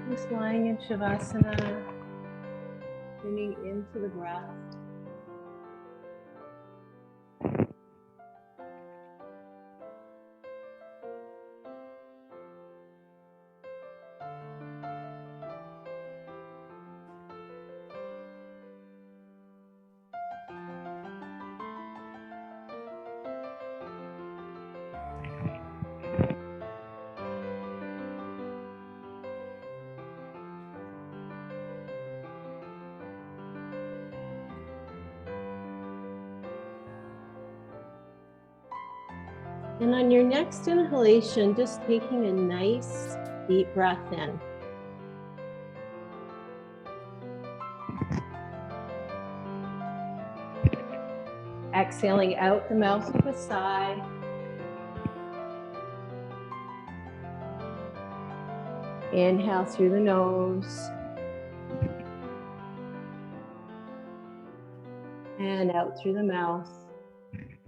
Just lying in Shavasana, tuning into the breath. And on your next inhalation, just taking a nice deep breath in. Exhaling out the mouth with a sigh. Inhale through the nose. And out through the mouth.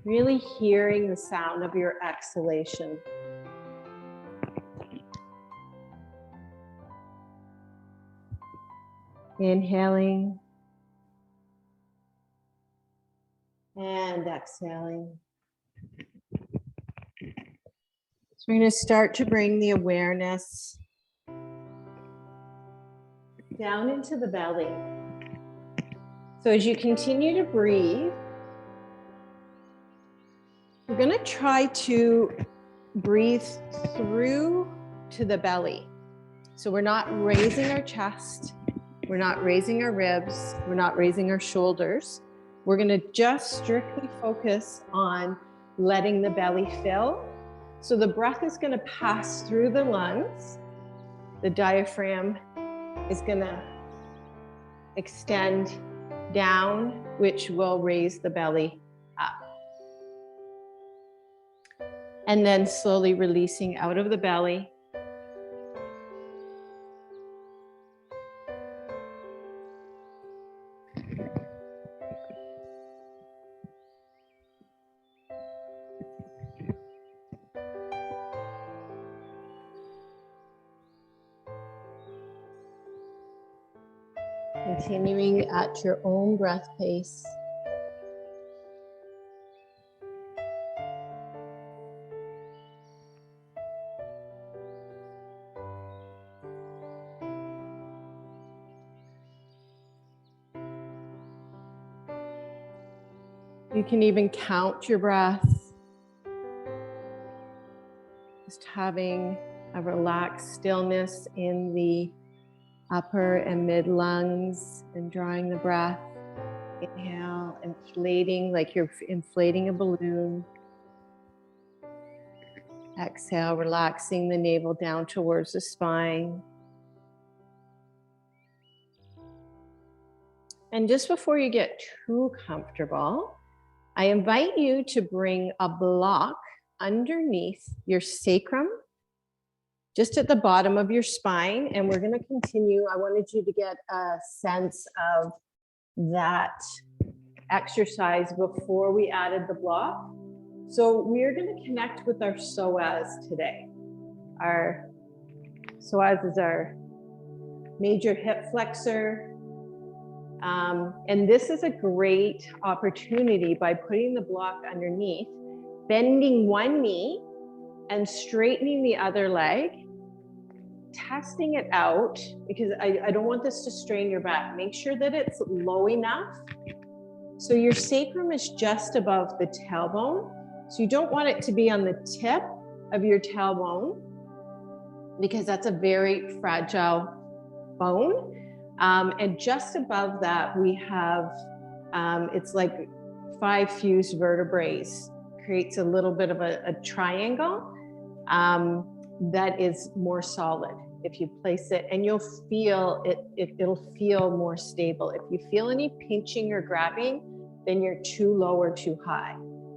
Really hearing the sound of your exhalation. Inhaling. And exhaling. So we're going to start to bring the awareness down into the belly. So as you continue to breathe, we're going to try to breathe through to the belly. So we're not raising our chest, we're not raising our ribs, we're not raising our shoulders. We're going to just strictly focus on letting the belly fill. So the breath is going to pass through the lungs. The diaphragm is going to extend down, which will raise the belly up. And then slowly releasing out of the belly. Continuing at your own breath pace. You can even count your breath. Just having a relaxed stillness in the upper and mid lungs and drawing the breath. Inhale, inflating like you're inflating a balloon. Exhale, relaxing the navel down towards the spine. And just before you get too comfortable, I invite you to bring a block underneath your sacrum, just at the bottom of your spine. And we're going to continue. I wanted you to get a sense of that exercise before we added the block. So we're going to connect with our psoas today. Our psoas is our major hip flexor. And this is a great opportunity by putting the block underneath, bending one knee and straightening the other leg, testing it out, because I don't want this to strain your back. Make sure that it's low enough. So your sacrum is just above the tailbone. So you don't want it to be on the tip of your tailbone because that's a very fragile bone. And just above that, we have, it's like 5 fused vertebrae, creates a little bit of a triangle that is more solid if you place it, and you'll feel it'll feel more stable. If you feel any pinching or grabbing, then you're too low or too high.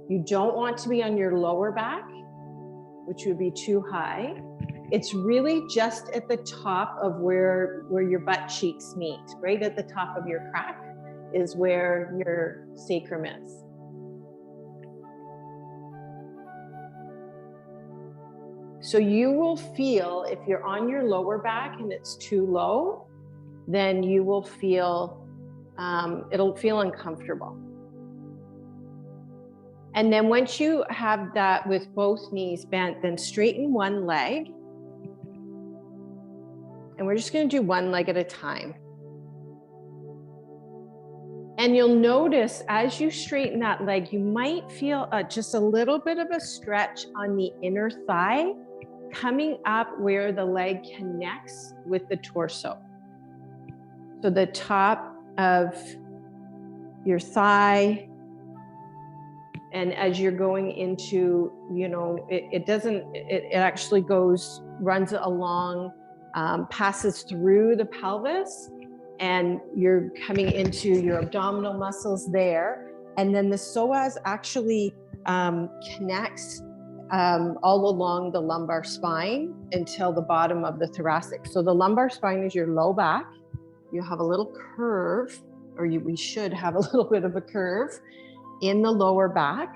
You don't want to be on your lower back, which would be too high. It's really just at the top of where your butt cheeks meet, right at the top of your crack is where your sacrum is. So you will feel, if you're on your lower back and it's too low, then you will feel, it'll feel uncomfortable. And then once you have that with both knees bent, then straighten one leg. And we're just going to do one leg at a time. And you'll notice as you straighten that leg, you might feel just a little bit of a stretch on the inner thigh coming up where the leg connects with the torso. So the top of your thigh, and as you're going into, you know, it actually runs along, passes through the pelvis, and you're coming into your abdominal muscles there. And then the psoas actually connects all along the lumbar spine until the bottom of the thoracic. So the lumbar spine is your low back. You have a little curve, or we should have a little bit of a curve in the lower back.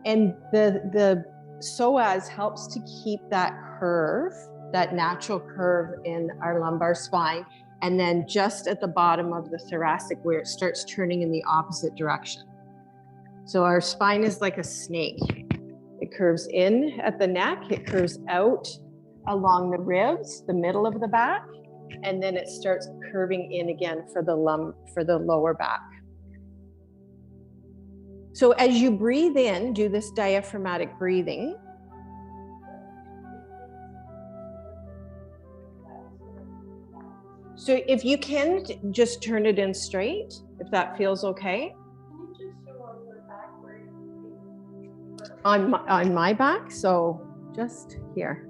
And the psoas helps to keep that curve, that natural curve in our lumbar spine. And then just at the bottom of the thoracic where it starts turning in the opposite direction. So our spine is like a snake. It curves in at the neck, it curves out along the ribs, the middle of the back, and then it starts curving in again for the lower back. So as you breathe in, do this diaphragmatic breathing. So if you can, just turn it in straight, if that feels okay. Can you just show on your back? On my back, so just here,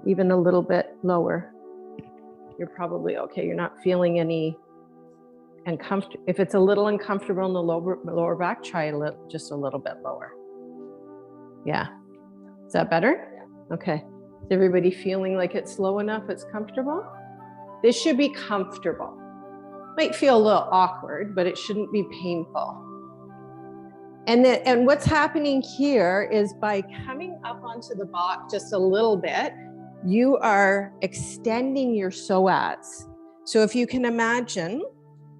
even a little bit lower. You're probably okay. You're not feeling any uncomfortable. If it's a little uncomfortable in the lower back, try just a little bit lower. Yeah. Is that better? Okay. Is everybody feeling like it's low enough, it's comfortable? This should be comfortable. Might feel a little awkward, but it shouldn't be painful. And what's happening here is by coming up onto the block just a little bit, you are extending your psoas. So if you can imagine,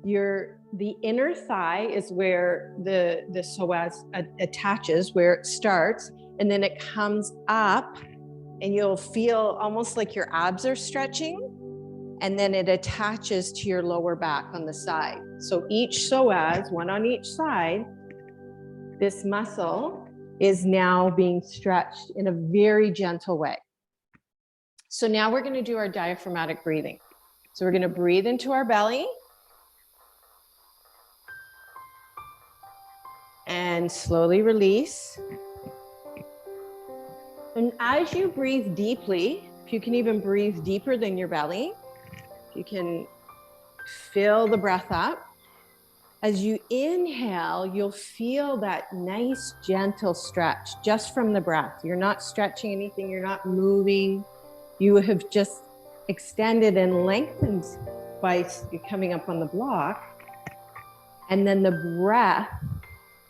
the inner thigh is where the psoas attaches, where it starts, and then it comes up, and you'll feel almost like your abs are stretching. And then it attaches to your lower back on the side. So each psoas, one on each side, this muscle is now being stretched in a very gentle way. So now we're going to do our diaphragmatic breathing. So we're going to breathe into our belly. And slowly release. And as you breathe deeply, if you can even breathe deeper than your belly, you can fill the breath up. As you inhale, you'll feel that nice, gentle stretch just from the breath. You're not stretching anything, you're not moving. You have just extended and lengthened by coming up on the block. And then the breath,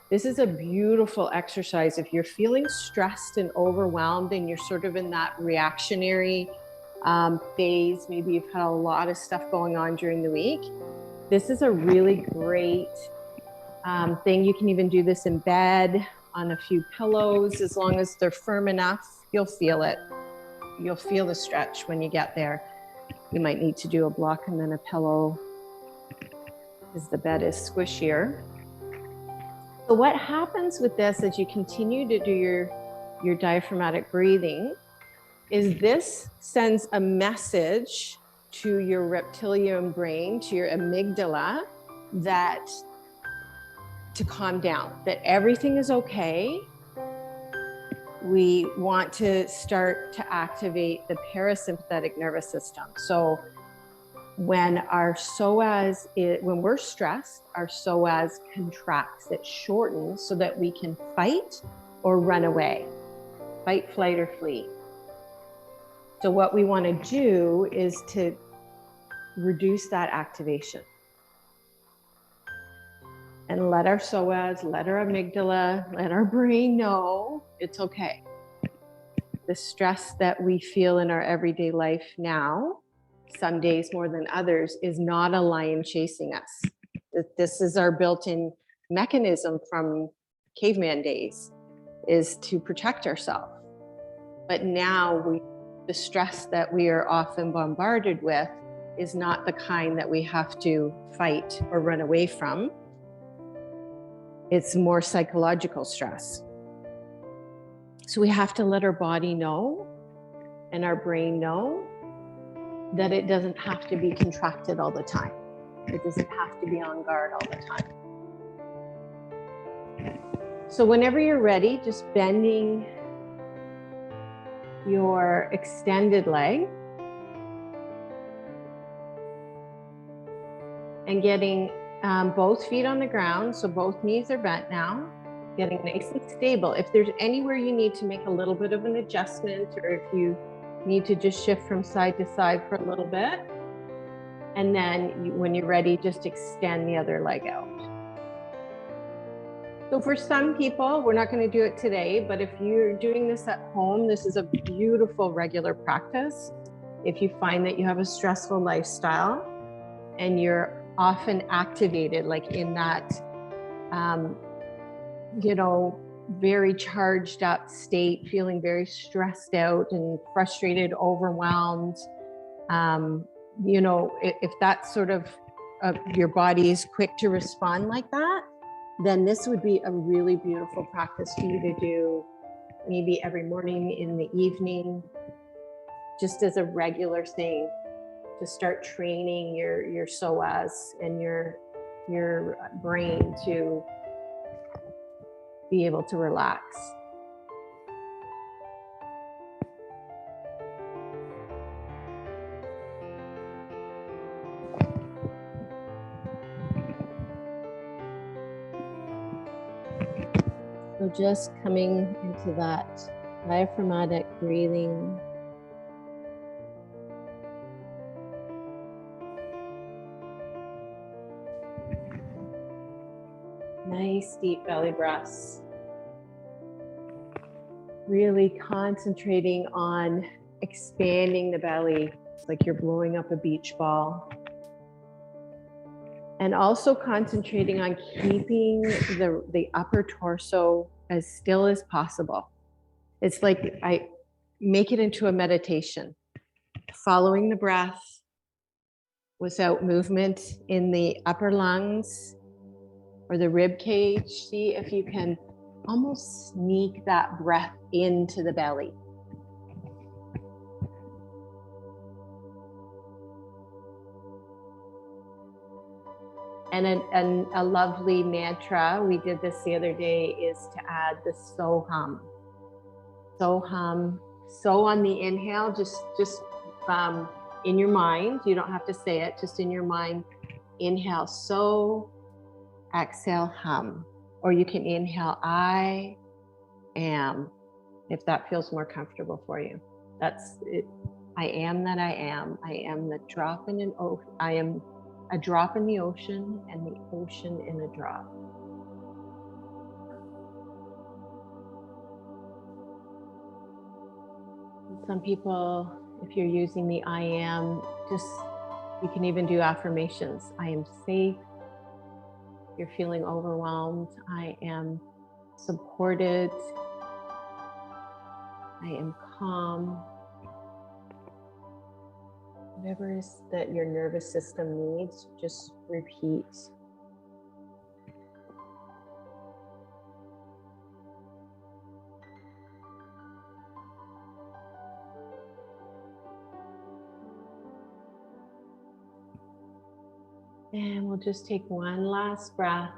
this is a beautiful exercise. If you're feeling stressed and overwhelmed and you're sort of in that reactionary phase, maybe you've had a lot of stuff going on during the week, this is a really great thing. You can even do this in bed on a few pillows. As long as they're firm enough, you'll feel it. You'll feel the stretch when you get there. You might need to do a block and then a pillow because the bed is squishier. So what happens with this as you continue to do your diaphragmatic breathing is this sends a message to your reptilian brain, to your amygdala, that to calm down, that everything is okay. We want to start to activate the parasympathetic nervous system. So when our psoas, when we're stressed, our psoas contracts, it shortens so that we can fight or run away, fight, flight, or flee. So what we want to do is to reduce that activation and let our psoas, let our amygdala, let our brain know it's okay. the stress that we feel in our everyday life now, some days more than others, is not a lion chasing us. This is our built-in mechanism from caveman days, is to protect ourselves. But now the stress that we are often bombarded with is not the kind that we have to fight or run away from. It's more psychological stress. So we have to let our body know and our brain know that it doesn't have to be contracted all the time. It doesn't have to be on guard all the time. So whenever you're ready, just bending your extended leg and getting both feet on the ground, so both knees are bent now, getting nice and stable. If there's anywhere you need to make a little bit of an adjustment, or if you need to just shift from side to side for a little bit, and then when you're ready, just extend the other leg out. So for some people, we're not going to do it today, but if you're doing this at home, this is a beautiful regular practice. If you find that you have a stressful lifestyle and you're often activated, like in that, very charged up state, feeling very stressed out and frustrated, overwhelmed. If that's sort of your body is quick to respond like that, then this would be a really beautiful practice for you to do, maybe every morning, in the evening, just as a regular thing, to start training your psoas and your brain to be able to relax. So just coming into that diaphragmatic breathing. Nice deep belly breaths. Really concentrating on expanding the belly. It's like you're blowing up a beach ball. And also concentrating on keeping the upper torso as still as possible. It's like I make it into a meditation, following the breath without movement in the upper lungs or the rib cage. See if you can almost sneak that breath into the belly. And a lovely mantra, we did this the other day, is to add the so hum. So hum. So on the inhale, just in your mind, you don't have to say it, just in your mind, inhale so, exhale hum. Or you can inhale I am, if that feels more comfortable for you. That's it. I am that I am. I am the drop in an ocean. I am a drop in the ocean and the ocean in a drop. Some people, if you're using the I am, you can even do affirmations. I am safe. You're feeling overwhelmed. I am supported. I am calm. Whatever it is that your nervous system needs, just repeat. And we'll just take one last breath.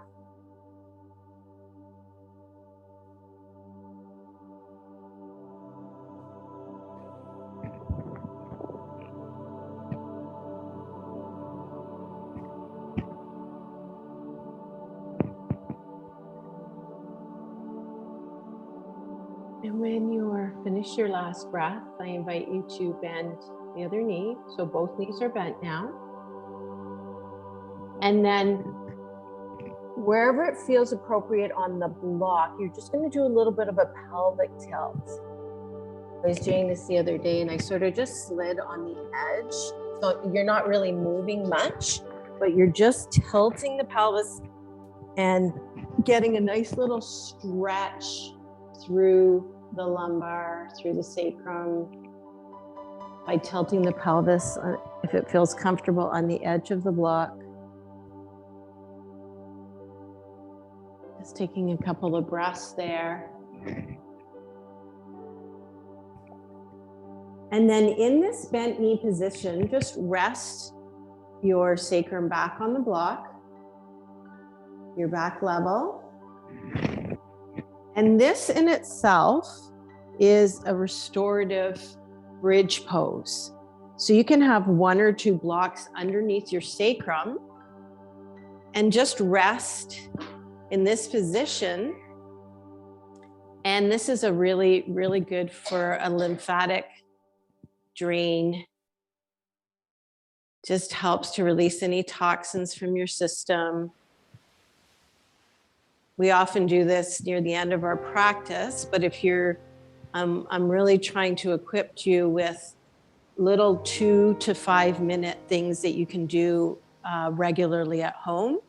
And when you're finished your last breath, I invite you to bend the other knee. So both knees are bent now. And then wherever it feels appropriate on the block, you're just going to do a little bit of a pelvic tilt. I was doing this the other day and I sort of just slid on the edge. So you're not really moving much, but you're just tilting the pelvis and getting a nice little stretch through the lumbar, through the sacrum, by tilting the pelvis, if it feels comfortable, on the edge of the block. Just taking a couple of breaths there. And then in this bent knee position, just rest your sacrum back on the block, your back level. And this in itself is a restorative bridge pose. So you can have 1 or 2 blocks underneath your sacrum and just rest in this position. And this is a really, really good for a lymphatic drain. Just helps to release any toxins from your system. We often do this near the end of our practice, but if you're, I'm really trying to equip you with little 2 to 5 minute things that you can do regularly at home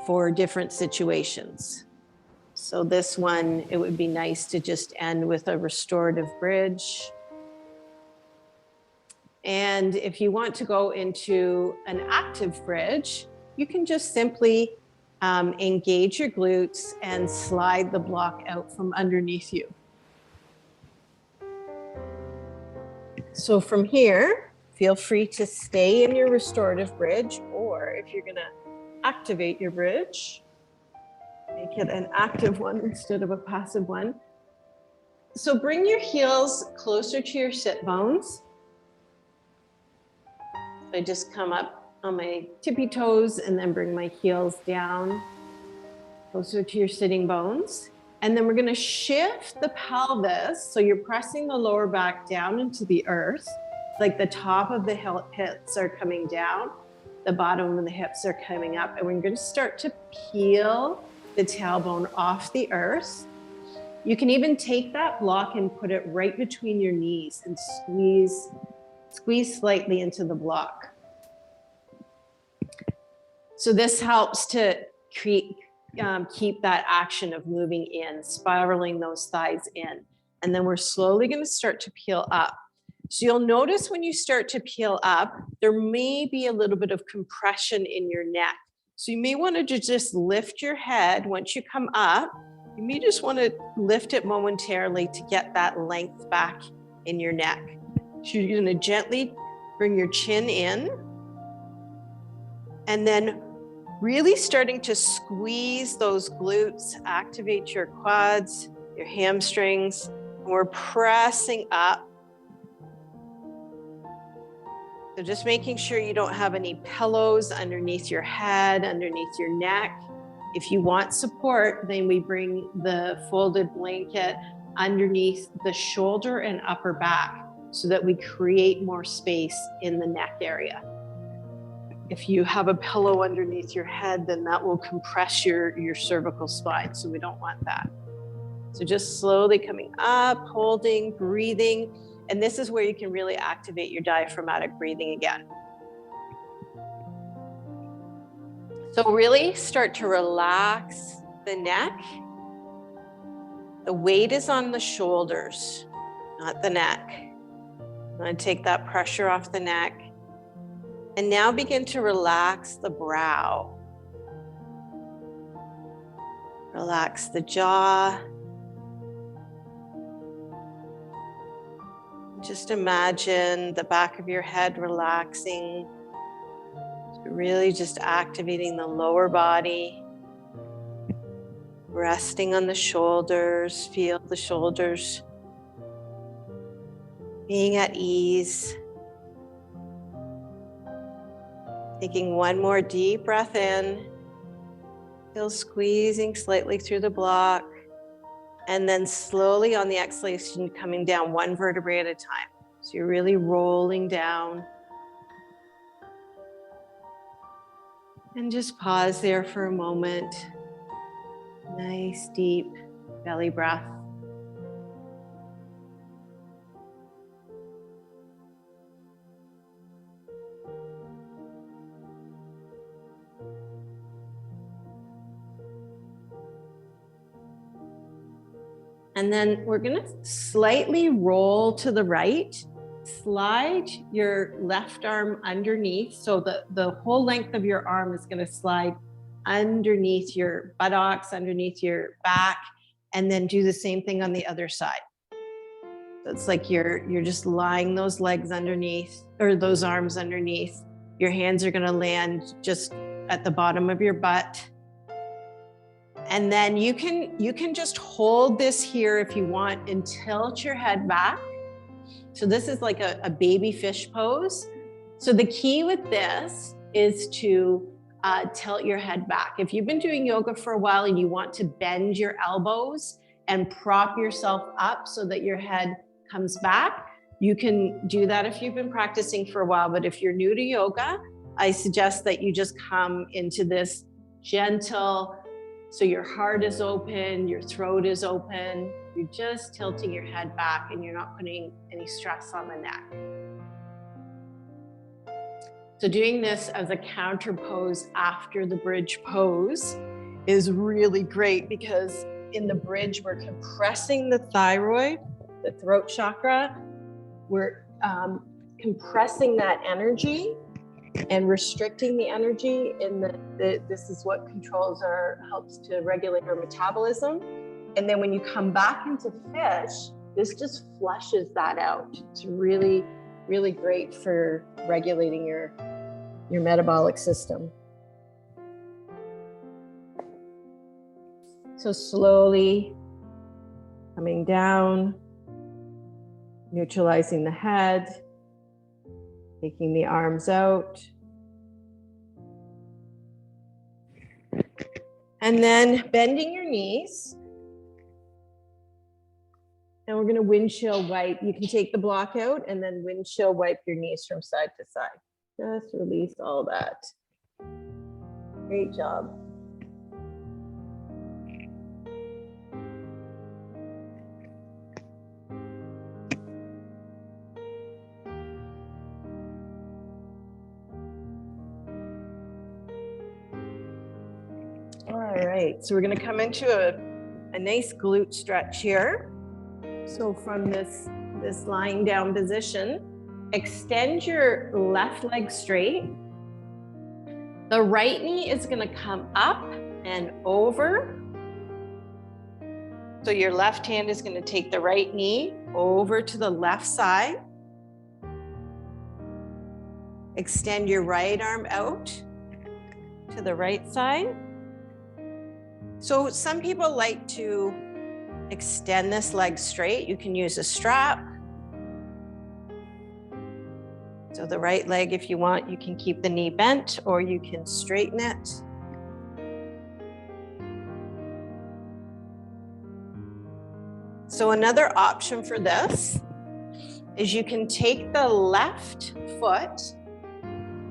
for different situations. So this one, it would be nice to just end with a restorative bridge. And if you want to go into an active bridge, you can just simply engage your glutes and slide the block out from underneath you. So from here, feel free to stay in your restorative bridge, or if you're gonna activate your bridge, make it an active one instead of a passive one. So bring your heels closer to your sit bones. I just come up on my tippy toes and then bring my heels down closer to your sitting bones. And then we're gonna shift the pelvis. So you're pressing the lower back down into the earth, like the top of the hips are coming down, the bottom of the hips are coming up. And we're gonna start to peel the tailbone off the earth. You can even take that block and put it right between your knees and squeeze slightly into the block. So this helps to keep that action of moving in, spiraling those thighs in. And then we're slowly going to start to peel up. So you'll notice when you start to peel up, there may be a little bit of compression in your neck. So you may want to just lift your head once you come up. You may just want to lift it momentarily to get that length back in your neck. So you're going to gently bring your chin in and then really starting to squeeze those glutes, activate your quads, your hamstrings. We're pressing up. So just making sure you don't have any pillows underneath your head, underneath your neck. If you want support, then we bring the folded blanket underneath the shoulder and upper back so that we create more space in the neck area. If you have a pillow underneath your head, then that will compress your cervical spine, so we don't want that. So just slowly coming up, holding, breathing, and this is where you can really activate your diaphragmatic breathing again. So really start to relax the neck. The weight is on the shoulders, not the neck. I'm going to take that pressure off the neck. And now begin to relax the brow. Relax the jaw. Just imagine the back of your head relaxing. Really just activating the lower body. Resting on the shoulders. Feel the shoulders being at ease. Taking one more deep breath in. Feel squeezing slightly through the block. And then slowly on the exhalation, coming down one vertebrae at a time. So you're really rolling down. And just pause there for a moment. Nice deep belly breath. And then we're gonna slightly roll to the right, slide your left arm underneath. So the whole length of your arm is gonna slide underneath your buttocks, underneath your back, and then do the same thing on the other side. So it's like you're just lying those legs underneath, or those arms underneath. Your hands are gonna land just at the bottom of your butt. And then you can just hold this here if you want and tilt your head back. So this is like a baby fish pose. So the key with this is to tilt your head back. If you've been doing yoga for a while and you want to bend your elbows and prop yourself up so that your head comes back, you can do that if you've been practicing for a while. But if you're new to yoga, I suggest that you just come into this gentle, so your heart is open, your throat is open. You're just tilting your head back and you're not putting any stress on the neck. So doing this as a counter pose after the bridge pose is really great, because in the bridge, we're compressing the thyroid, the throat chakra. We're compressing that energy and restricting the energy in this is what helps to regulate our metabolism. And then when you come back into fish, this just flushes that out. It's really, really great for regulating your metabolic system. So slowly coming down, neutralizing the head, taking the arms out. And then bending your knees. And we're going to windshield wipe. You can take the block out and then windshield wipe your knees from side to side. Just release all that. Great job. All right, so we're going to come into a nice glute stretch here. So from this lying down position, extend your left leg straight. The right knee is going to come up and over. So your left hand is going to take the right knee over to the left side. Extend your right arm out to the right side. So some people like to extend this leg straight. You can use a strap. So the right leg, if you want, you can keep the knee bent or you can straighten it. So another option for this is you can take the left foot.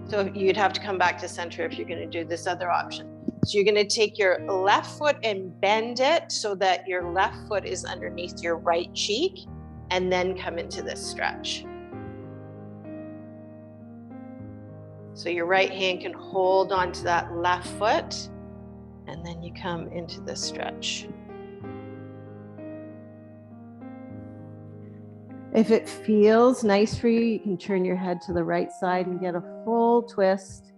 So you'd have to come back to center if you're going to do this other option. So you're going to take your left foot and bend it so that your left foot is underneath your right cheek, and then come into this stretch. So your right hand can hold onto that left foot, and then you come into this stretch. If it feels nice for you, you can turn your head to the right side and get a full twist.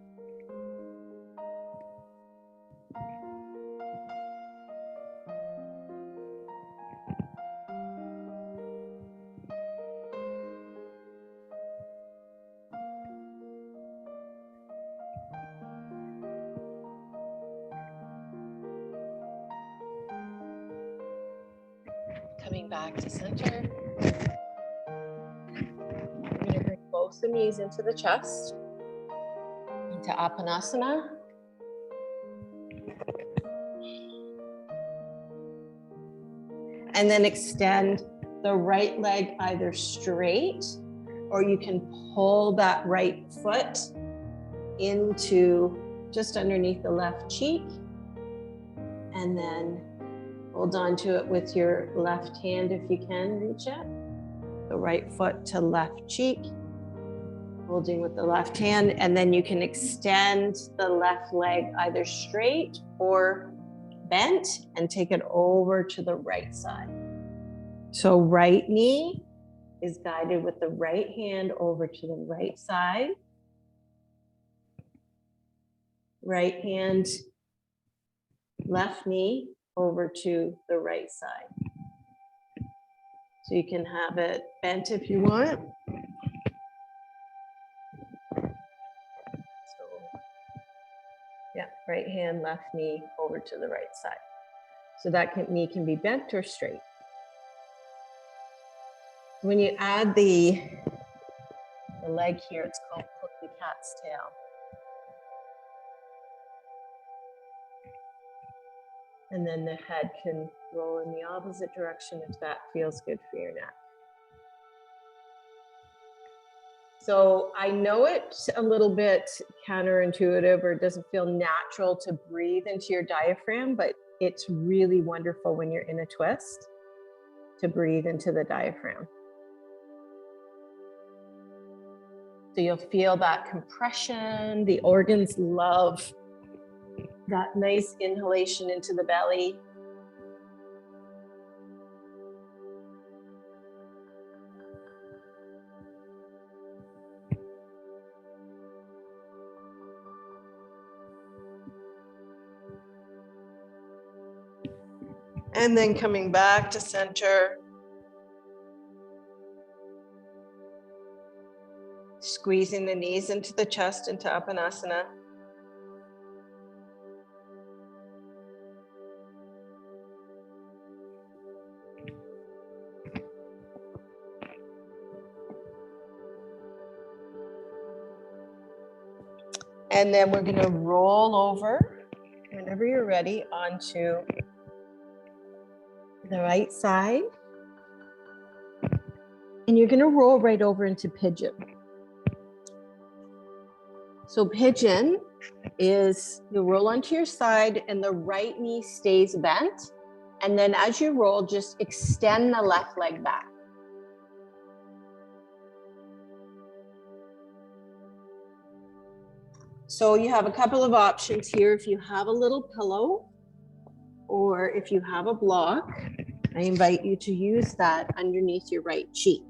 Coming back to center. You're going to bring both the knees into the chest, into Apanasana. And then extend the right leg either straight, or you can pull that right foot into just underneath the left cheek, and then hold on to it with your left hand if you can reach it. The right foot to left cheek, holding with the left hand, and then you can extend the left leg either straight or bent and take it over to the right side. So right knee is guided with the right hand over to the right side. Right hand, left knee over to the right side. So you can have it bent if you want. So, yeah, right hand, left knee over to the right side. So that knee can be bent or straight. When you add the leg here, it's called the cat's tail. And then the head can roll in the opposite direction if that feels good for your neck. So I know it's a little bit counterintuitive or it doesn't feel natural to breathe into your diaphragm, but it's really wonderful when you're in a twist to breathe into the diaphragm. So you'll feel that compression. The organs love that nice inhalation into the belly. And then coming back to center. Squeezing the knees into the chest, into Uttanasana. And then we're going to roll over, whenever you're ready, onto the right side. And you're going to roll right over into pigeon. So pigeon is you roll onto your side and the right knee stays bent. And then as you roll, just extend the left leg back. So you have a couple of options here. If you have a little pillow or if you have a block, I invite you to use that underneath your right cheek.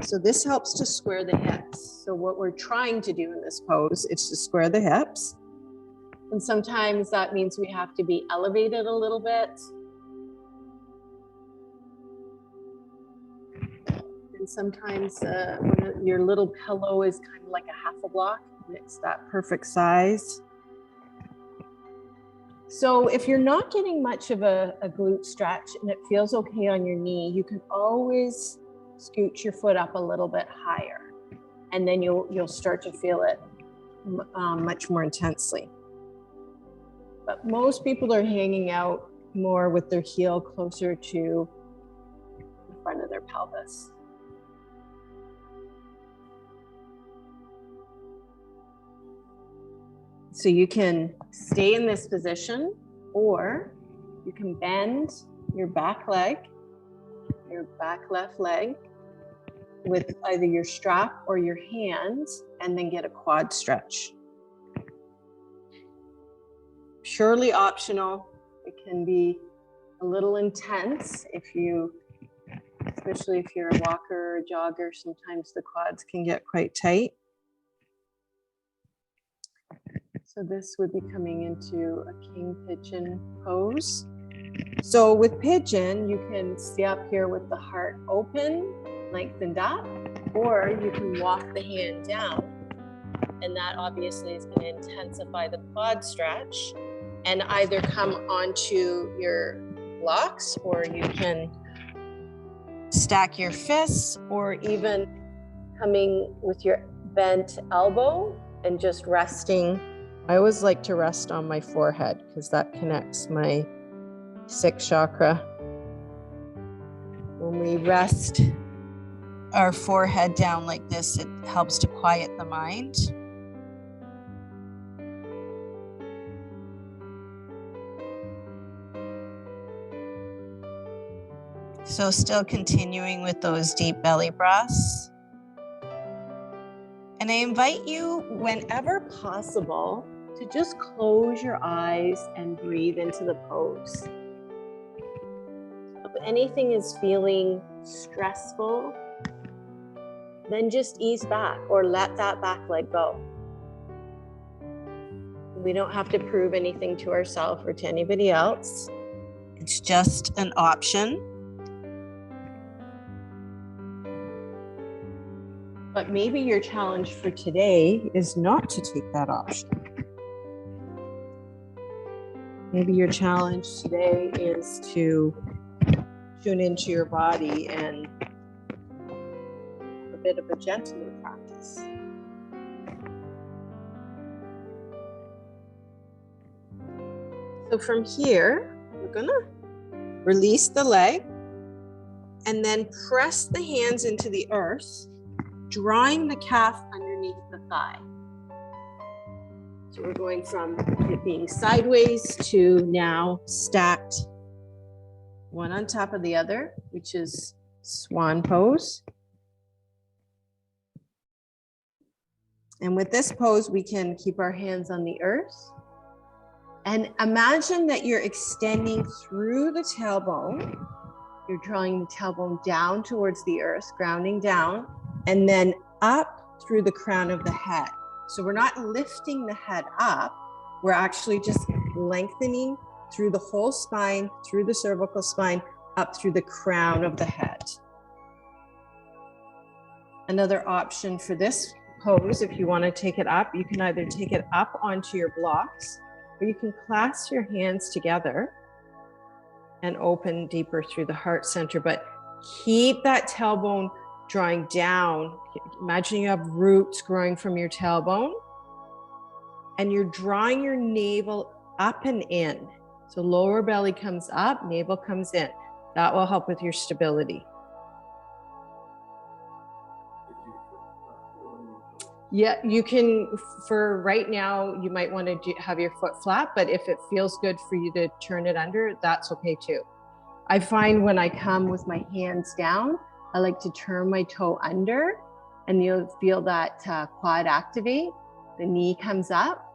So this helps to square the hips. So what we're trying to do in this pose is to square the hips. And sometimes that means we have to be elevated a little bit. And sometimes your little pillow is kind of like a half a block. And it's that perfect size. So if you're not getting much of a glute stretch and it feels okay on your knee, you can always scooch your foot up a little bit higher, and then you'll start to feel it much more intensely. But most people are hanging out more with their heel closer to the front of their pelvis. So you can stay in this position, or you can bend your back leg, your back left leg, with either your strap or your hands, and then get a quad stretch. Purely optional. It can be a little intense especially if you're a walker or a jogger, sometimes the quads can get quite tight. So this would be coming into a king pigeon pose. So with pigeon, you can stay up here with the heart open, lengthened up, or you can walk the hand down. And that obviously is going to intensify the quad stretch, and either come onto your blocks, or you can stack your fists, or even coming with your bent elbow and just resting. I always like to rest on my forehead because that connects my 6th chakra. When we rest our forehead down like this, it helps to quiet the mind. So still continuing with those deep belly breaths. And I invite you, whenever possible, to just close your eyes and breathe into the pose. anything is feeling stressful, then just ease back or let that back leg go. We don't have to prove anything to ourselves or to anybody else. It's just an option. But maybe your challenge for today is not to take that option. Maybe your challenge today is to tune into your body and a bit of a gentler practice. So from here, we're gonna release the leg and then press the hands into the earth, drawing the calf underneath the thigh. So we're going from it being sideways to now stacked, one on top of the other, which is swan pose. And with this pose, we can keep our hands on the earth. And imagine that you're extending through the tailbone. You're drawing the tailbone down towards the earth, grounding down, and then up through the crown of the head. So we're not lifting the head up. We're actually just lengthening through the whole spine, through the cervical spine, up through the crown of the head. Another option for this pose, if you want to take it up, you can either take it up onto your blocks, or you can clasp your hands together and open deeper through the heart center, but keep that tailbone drawing down. Imagine you have roots growing from your tailbone and you're drawing your navel up and in. So lower belly comes up, navel comes in. That will help with your stability. Yeah, you can, for right now, you might want to have your foot flat, but if it feels good for you to turn it under, that's okay too. I find when I come with my hands down, I like to turn my toe under, and you'll feel that quad activate. The knee comes up,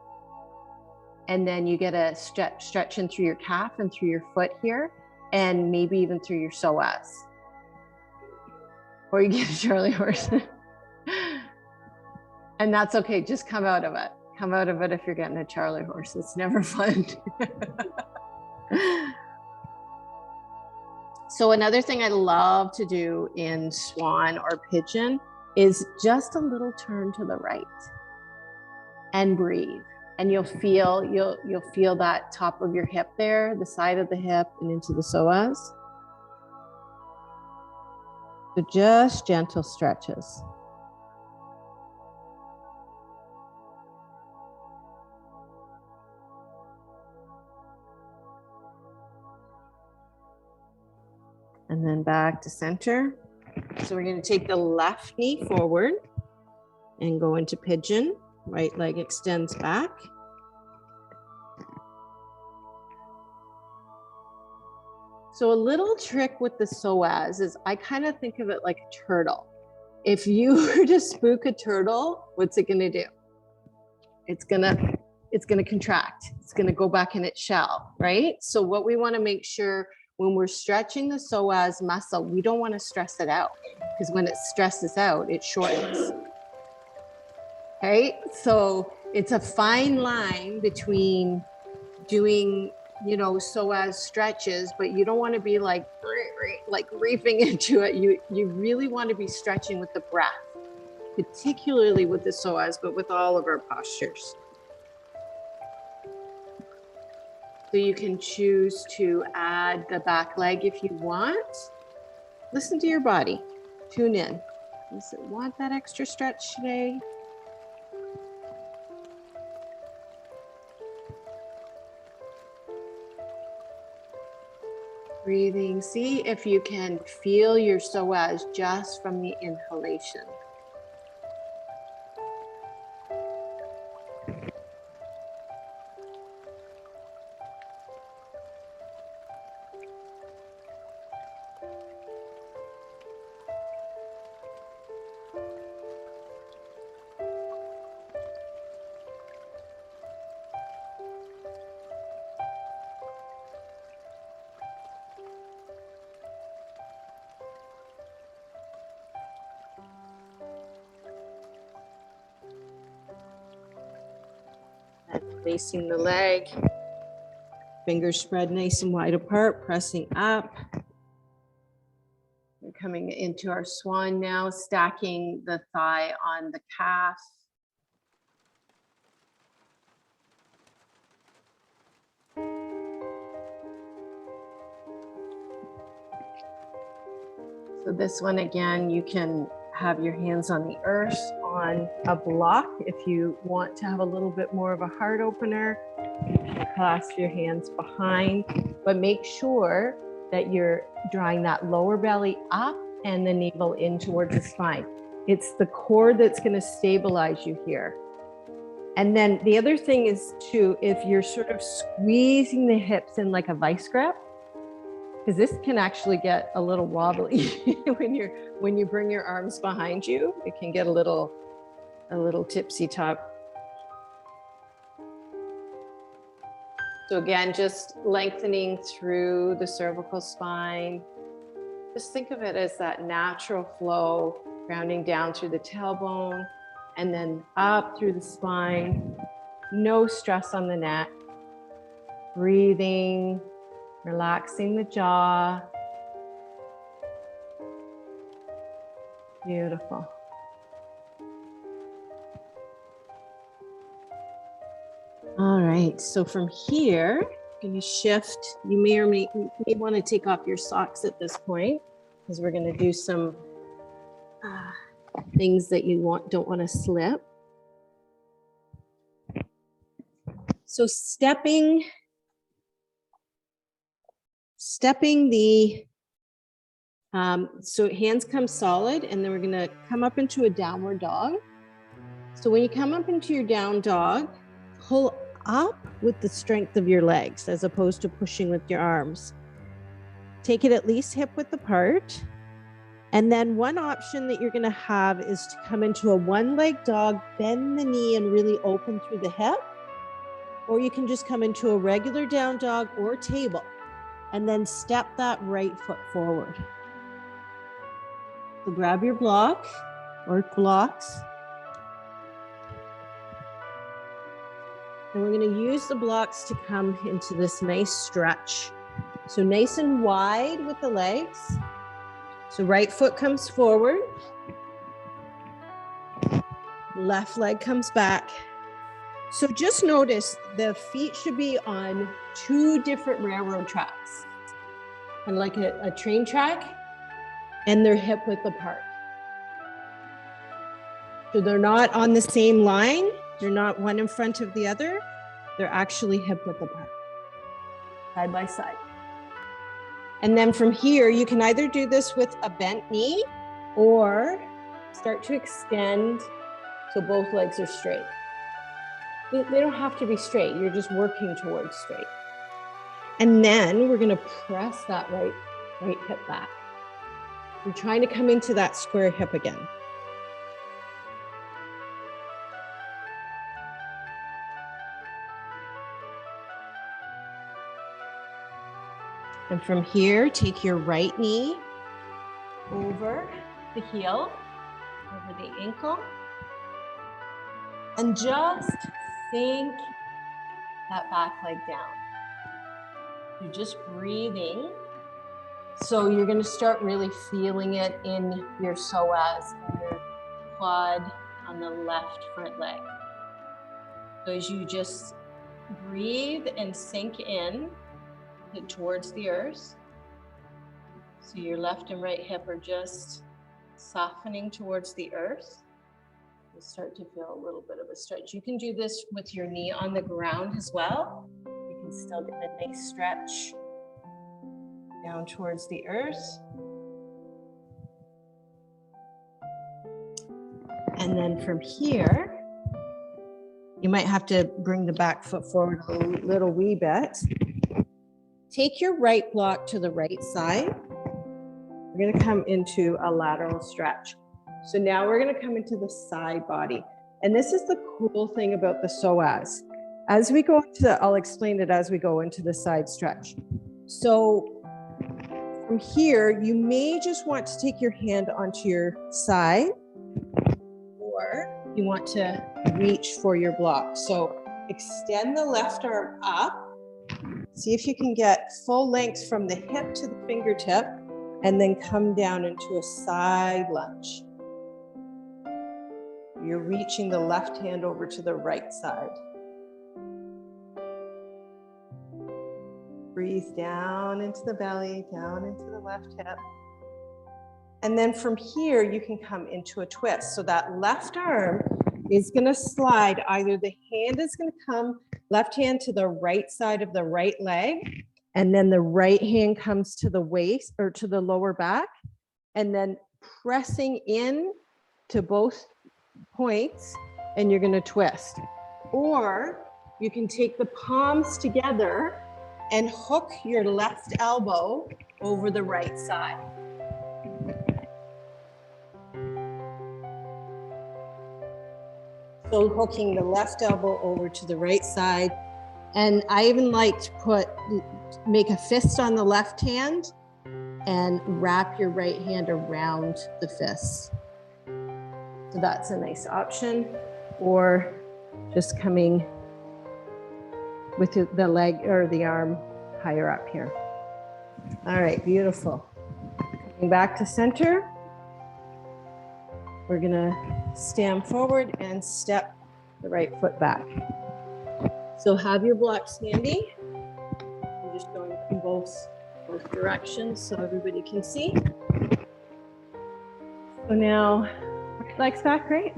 and then you get a stretch in through your calf and through your foot here, and maybe even through your psoas. Or you get a Charlie horse. And that's okay, just come out of it. Come out of it if you're getting a Charlie horse. It's never fun. So another thing I love to do in swan or pigeon is just a little turn to the right and breathe. And you'll feel that top of your hip there, the side of the hip and into the psoas. So just gentle stretches. And then back to center. So we're going to take the left knee forward and go into pigeon. Right leg extends back. So a little trick with the psoas is I kind of think of it like a turtle. If you were to spook a turtle, what's it going to do? It's going to contract. It's going to go back in its shell, right? So what we want to make sure when we're stretching the psoas muscle, we don't want to stress it out, because when it stresses out, it shortens. Right? So it's a fine line between doing, psoas stretches, but you don't want to be like reefing into it. You really want to be stretching with the breath, particularly with the psoas, but with all of our postures. So you can choose to add the back leg if you want. Listen to your body. Tune in. Does it want that extra stretch today? Breathing. See if you can feel your psoas just from the inhalation. facing the leg. Fingers spread nice and wide apart, pressing up. We're coming into our swan now, stacking the thigh on the calf. So this one, again, you can have your hands on the earth on a block. If you want to have a little bit more of a heart opener, you can clasp your hands behind, but make sure that you're drawing that lower belly up and the navel in towards the spine. It's the core that's going to stabilize you here. And then the other thing is too, if you're sort of squeezing the hips in like a vice grip, because this can actually get a little wobbly when you bring your arms behind you, it can get a little tipsy top. So again, just lengthening through the cervical spine. Just think of it as that natural flow, grounding down through the tailbone and then up through the spine. No stress on the neck. Breathing, relaxing the jaw. Beautiful. All right, so from here, I'm going to shift. You may or may want to take off your socks at this point, because we're going to do some things that you don't want to slip. So stepping the, so hands come solid, and then we're going to come up into a downward dog. So when you come up into your down dog, pull up with the strength of your legs as opposed to pushing with your arms. Take it at least hip width apart. And then one option that you're going to have is to come into a one-leg dog, bend the knee and really open through the hip. Or you can just come into a regular down dog or table and then step that right foot forward. So grab your block or blocks. And we're going to use the blocks to come into this nice stretch. So nice and wide with the legs. So right foot comes forward. Left leg comes back. So just notice the feet should be on two different railroad tracks. And like a train track, and they're hip width apart. So they're not on the same line. They're not one in front of the other. They're actually hip width apart, side by side. And then from here, you can either do this with a bent knee or start to extend so both legs are straight. They don't have to be straight. You're just working towards straight. And then we're going to press that right hip back. We're trying to come into that square hip again. And from here, take your right knee over the heel, over the ankle, and just sink that back leg down. You're just breathing. So you're going to start really feeling it in your psoas, in your quad on the left front leg. So as you just breathe and sink in towards the earth. So your left and right hip are just softening towards the earth. You'll start to feel a little bit of a stretch. You can do this with your knee on the ground as well. You can still get a nice stretch down towards the earth. And then from here, you might have to bring the back foot forward a little wee bit. Take your right block to the right side. We're going to come into a lateral stretch. So now we're going to come into the side body. And this is the cool thing about the psoas. As we go into, I'll explain it as we go into the side stretch. So from here, you may just want to take your hand onto your side, or you want to reach for your block. So extend the left arm up. See if you can get full length from the hip to the fingertip, and then come down into a side lunge. You're reaching the left hand over to the right side. Breathe down into the belly, down into the left hip. And then from here, you can come into a twist. So that left arm is gonna slide. Either the hand is gonna come, left hand to the right side of the right leg, and then the right hand comes to the waist or to the lower back, and then pressing in to both points, and you're gonna twist. Or you can take the palms together and hook your left elbow over the right side. So hooking the left elbow over to the right side. And I even like to make a fist on the left hand and wrap your right hand around the fist. So that's a nice option. Or just coming with the leg or the arm higher up here. All right, beautiful. Coming back to center. We're gonna stand forward and step the right foot back. So have your blocks handy. I'm just going from both directions so everybody can see. So now, right leg's back, right?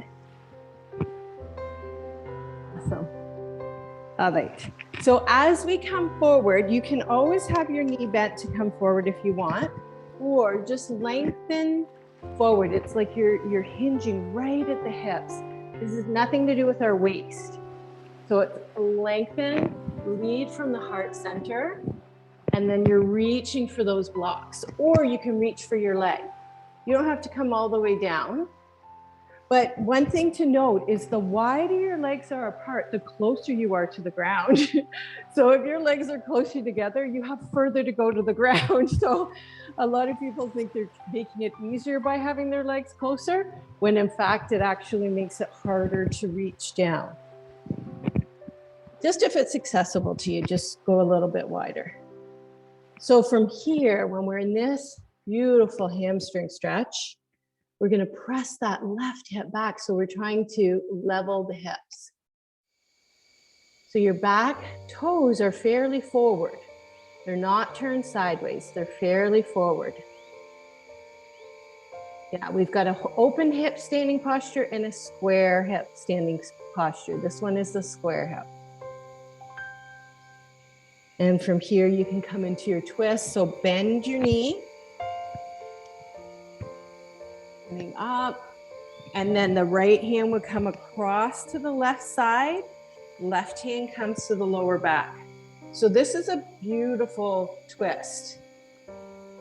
Awesome. All right. So as we come forward, you can always have your knee bent to come forward if you want, or just lengthen forward. It's like you're hinging right at the hips. This has nothing to do with our waist. So it's lengthen, lead from the heart center, and then you're reaching for those blocks, or you can reach for your leg. You don't have to come all the way down. But one thing to note is the wider your legs are apart, the closer you are to the ground. So if your legs are closer together, you have further to go to the ground. So a lot of people think they're making it easier by having their legs closer, when in fact, it actually makes it harder to reach down. Just if it's accessible to you, just go a little bit wider. So from here, when we're in this beautiful hamstring stretch, we're going to press that left hip back. So we're trying to level the hips. So your back toes are fairly forward. They're not turned sideways. They're fairly forward. Yeah, we've got an open hip standing posture and a square hip standing posture. This one is the square hip. And from here, you can come into your twist. So bend your knee. Coming up, and then the right hand would come across to the left side, left hand comes to the lower back. So this is a beautiful twist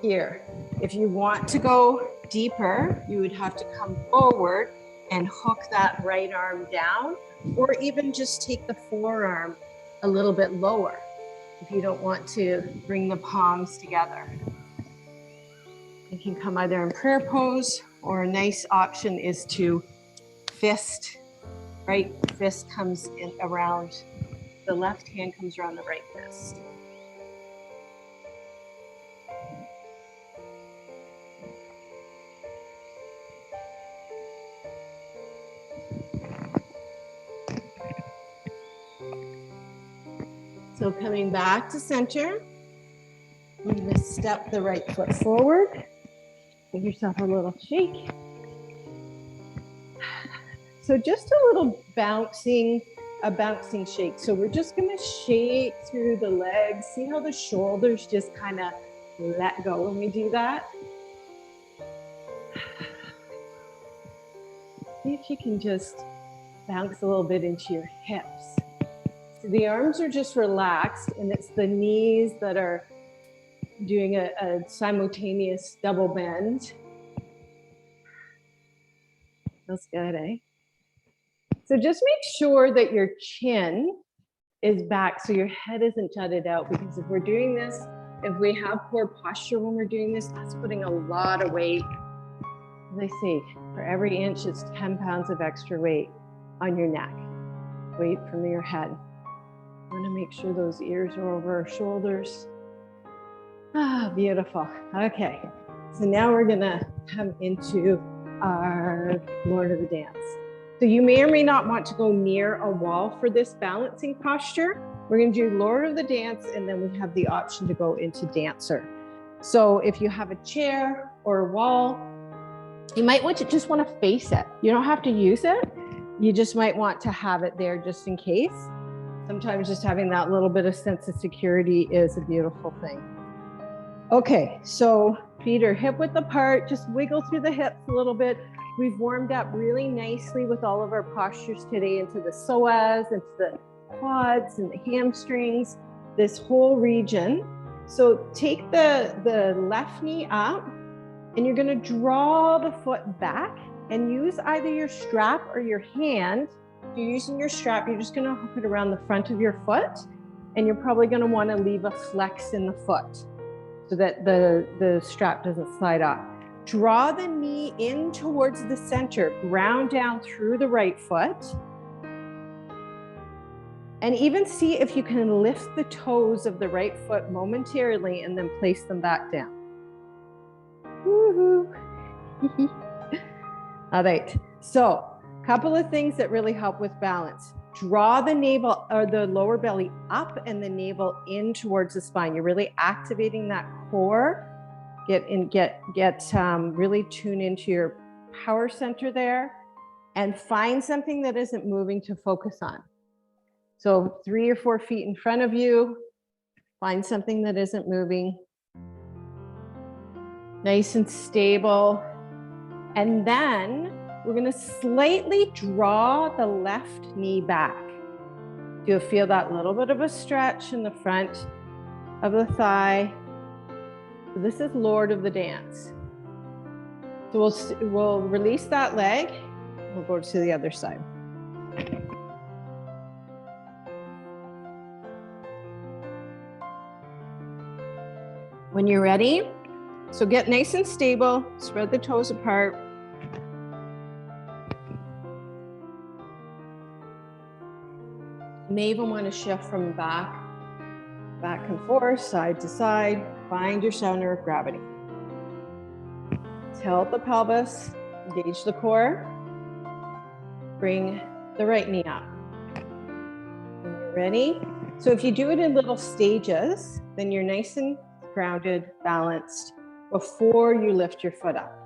here. If you want to go deeper, you would have to come forward and hook that right arm down, or even just take the forearm a little bit lower if you don't want to bring the palms together. You can come either in prayer pose, or a nice option is to fist, right fist comes in around, the left hand comes around the right fist. So coming back to center, you're going to step the right foot forward. Give yourself a little shake. So just a little bouncing shake. So we're just going to shake through the legs. See how the shoulders just kind of let go when we do that? See if you can just bounce a little bit into your hips. So the arms are just relaxed, and it's the knees that are doing a simultaneous double bend. Feels good, eh? So just make sure that your chin is back so your head isn't jutted out, because if we're doing this, if we have poor posture when we're doing this, that's putting a lot of weight. As I say, for every inch, it's 10 pounds of extra weight on your neck, weight from your head. want to make sure those ears are over our shoulders. Ah, beautiful. Okay, so now we're gonna come into our Lord of the Dance. So you may or may not want to go near a wall for this balancing posture. We're gonna do Lord of the Dance, and then we have the option to go into Dancer. So if you have a chair or a wall, you might just want to face it. You don't have to use it. You just might want to have it there just in case. Sometimes just having that little bit of sense of security is a beautiful thing. Okay, so feet are hip width apart, just wiggle through the hips a little bit. We've warmed up really nicely with all of our postures today into the psoas, into the quads and the hamstrings, this whole region. So take the left knee up, and you're gonna draw the foot back and use either your strap or your hand. If you're using your strap, you're just gonna hook it around the front of your foot, and you're probably gonna wanna leave a flex in the foot so that the strap doesn't slide off. Draw the knee in towards the center, ground down through the right foot, and even see if you can lift the toes of the right foot momentarily and then place them back down. Woohoo! All right, so a couple of things that really help with balance. Draw the navel or the lower belly up and the navel in towards the spine. You're really activating that core. Get really tune into your power center there, and find something that isn't moving to focus on. So 3 or 4 feet in front of you, find something that isn't moving. Nice and stable. And then we're gonna slightly draw the left knee back. You'll feel that little bit of a stretch in the front of the thigh. So this is Lord of the Dance. So we'll release that leg. We'll go to the other side. When you're ready, so get nice and stable, spread the toes apart. You may even want to shift from back and forth, side to side. Find your center of gravity. Tilt the pelvis, engage the core. Bring the right knee up. When you're ready. So if you do it in little stages, then you're nice and grounded, balanced before you lift your foot up.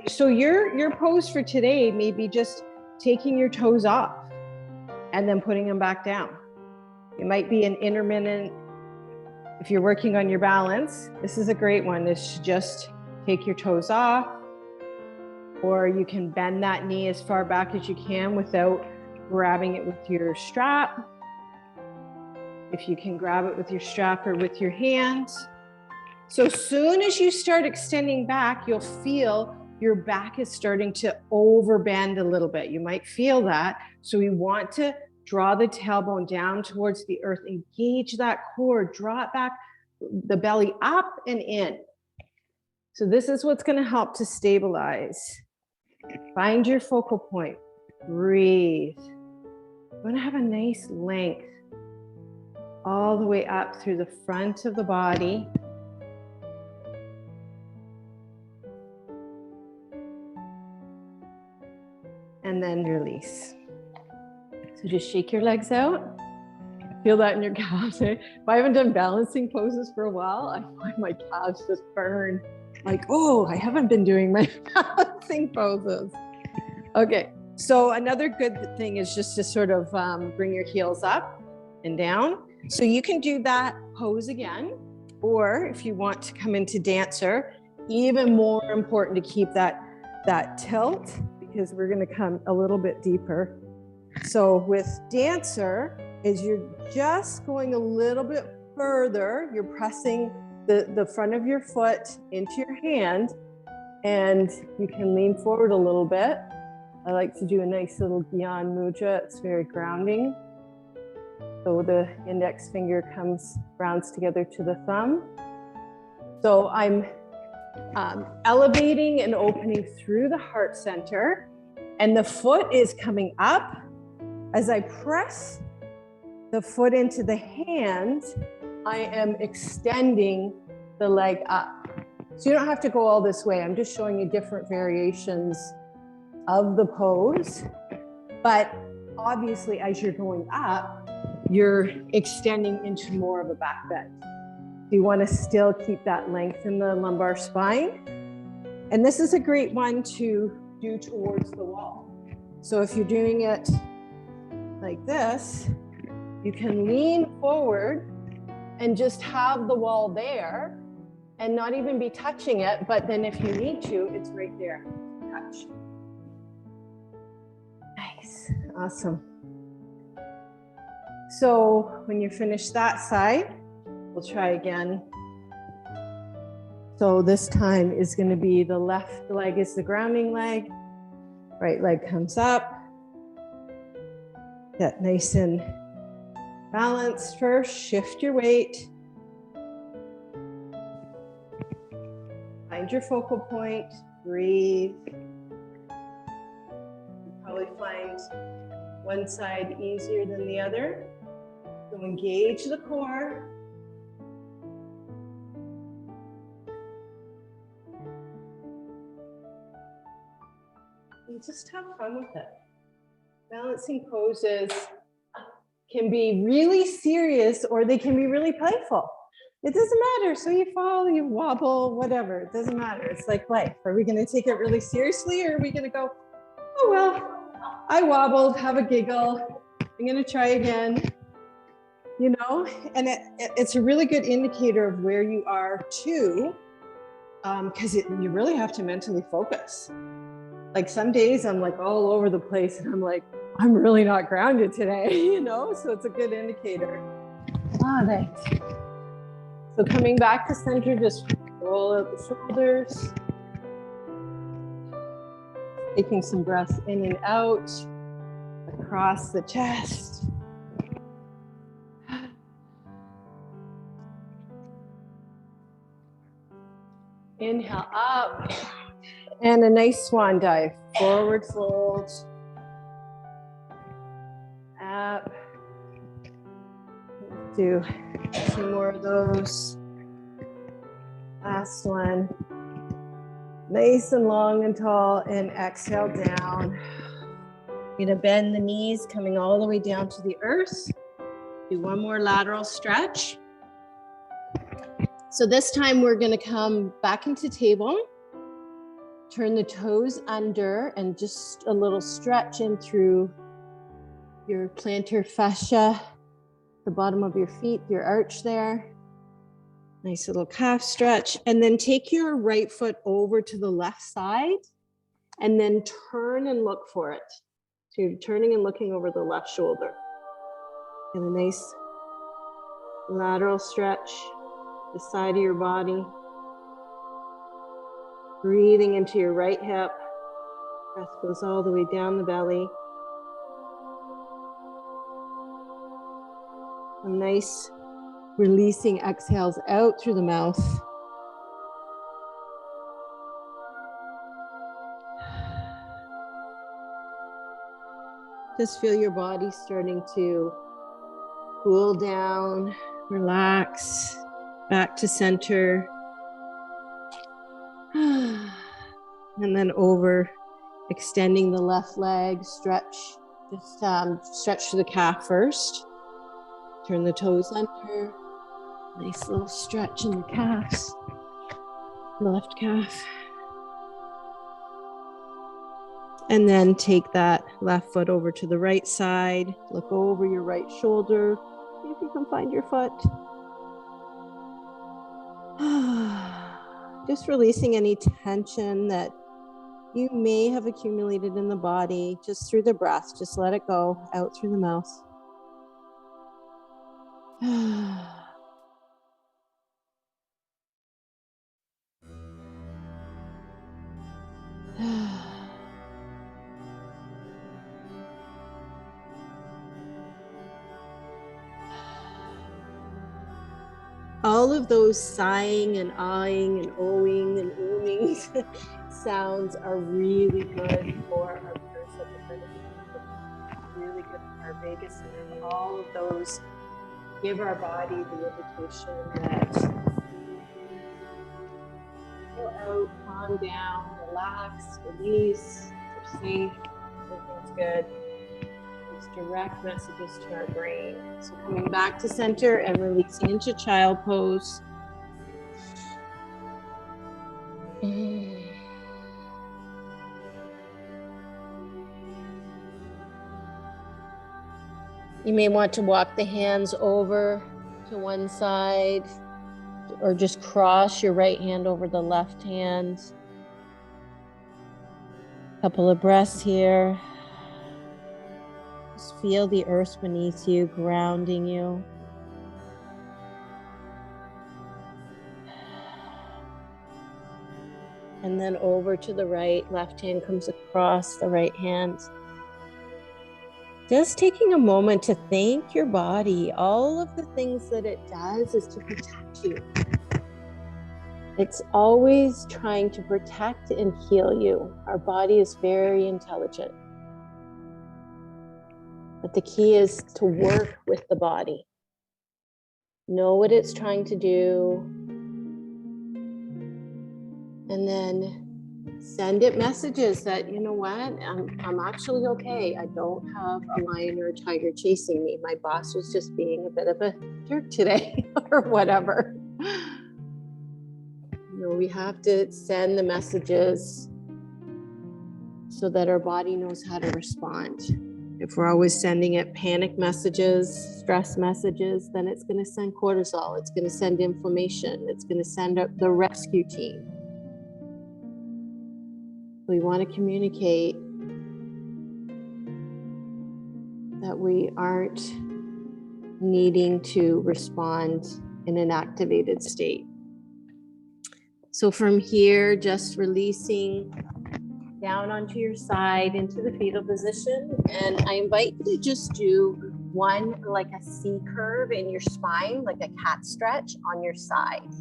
So your pose for today may be just taking your toes off and then putting them back down. It might be an intermittent. If you're working on your balance, this is a great one, is to just take your toes off, or you can bend that knee as far back as you can without grabbing it with your strap. If you can grab it with your strap or with your hands. So soon as you start extending back, you'll feel your back is starting to overbend a little bit. You might feel that. So we want to draw the tailbone down towards the earth, engage that core, draw it back, the belly up and in. So this is what's going to help to stabilize. Find your focal point, breathe. You want to have a nice length all the way up through the front of the body. And then release. So just shake your legs out. Feel that in your calves. If I haven't done balancing poses for a while, I find my calves just burn. Like, oh, I haven't been doing my balancing poses. Okay, so another good thing is just to sort of bring your heels up and down. So you can do that pose again, or if you want to come into Dancer, even more important to keep that tilt, because we're going to come a little bit deeper. So with Dancer, is you're just going a little bit further, you're pressing the front of your foot into your hand, and you can lean forward a little bit. I like to do a nice little Gyan Mudra. It's very grounding. So the index finger rounds together to the thumb. So I'm elevating and opening through the heart center, and the foot is coming up. As I press the foot into the hand, I am extending the leg up. So you don't have to go all this way. I'm just showing you different variations of the pose. But obviously, as you're going up, you're extending into more of a back bend. You want to still keep that length in the lumbar spine. And this is a great one to do towards the wall. So if you're doing it like this, you can lean forward and just have the wall there and not even be touching it. But then if you need to, it's right there. Touch. Nice. Awesome. So when you finish that side, we'll try again. So this time is going to be the left leg is the grounding leg. Right leg comes up. Get nice and balanced first. Shift your weight. Find your focal point. Breathe. You probably find one side easier than the other. So engage the core. And just have fun with it. Balancing poses can be really serious or they can be really playful. It doesn't matter. So you fall, you wobble, whatever. It doesn't matter. It's like life. Are we going to take it really seriously or are we going to go, oh, well, I wobbled, have a giggle. I'm going to try again. You know, and it's a really good indicator of where you are too, because you really have to mentally focus. Like some days I'm like all over the place and I'm like, I'm really not grounded today, you know? So it's a good indicator. Thanks. So coming back to center, just roll out the shoulders. Taking some breaths in and out, across the chest. Inhale up. And a nice swan dive. Forward fold. Up. Do 2 more of those. Last one. Nice and long and tall. And exhale down. You're gonna bend the knees coming all the way down to the earth. Do 1 more lateral stretch. So this time we're gonna come back into table. Turn the toes under and just a little stretch in through your plantar fascia, the bottom of your feet, your arch there. Nice little calf stretch. And then take your right foot over to the left side and then turn and look for it. So you're turning and looking over the left shoulder. And a nice lateral stretch, the side of your body. Breathing into your right hip. Breath goes all the way down the belly. A nice releasing exhales out through the mouth. Just feel your body starting to cool down, relax, back to center. And then over, extending the left leg, stretch, just stretch to the calf first. Turn the toes under, nice little stretch in the calves, the left calf. And then take that left foot over to the right side, look over your right shoulder, see if you can find your foot. Just releasing any tension that you may have accumulated in the body, just through the breath. Just let it go out through the mouth. All of those sighing and ahhing and ohing and ooming sounds are really good for our parasympathetic nervous system. really good for our vagus nerve. All of those give our body the indication that chill out, calm down, relax, release, you're safe, everything's good. These direct messages to our brain. So coming back to center and releasing into child pose. You may want to walk the hands over to one side or just cross your right hand over the left hand. Couple of breaths here. Just feel the earth beneath you, grounding you. And then over to the right, left hand comes across the right hand. Just taking a moment to thank your body. All of the things that it does is to protect you. It's always trying to protect and heal you. Our body is very intelligent. But the key is to work with the body. Know what it's trying to do. And then send it messages that, you know what, I'm actually okay. I don't have a lion or a tiger chasing me. My boss was just being a bit of a jerk today or whatever. You know, we have to send the messages so that our body knows how to respond. If we're always sending it panic messages, stress messages, then it's going to send cortisol. It's going to send inflammation. It's going to send up the rescue team. We want to communicate that we aren't needing to respond in an activated state. So from here, just releasing down onto your side into the fetal position. And I invite you to just do one like a C curve in your spine, like a cat stretch on your side.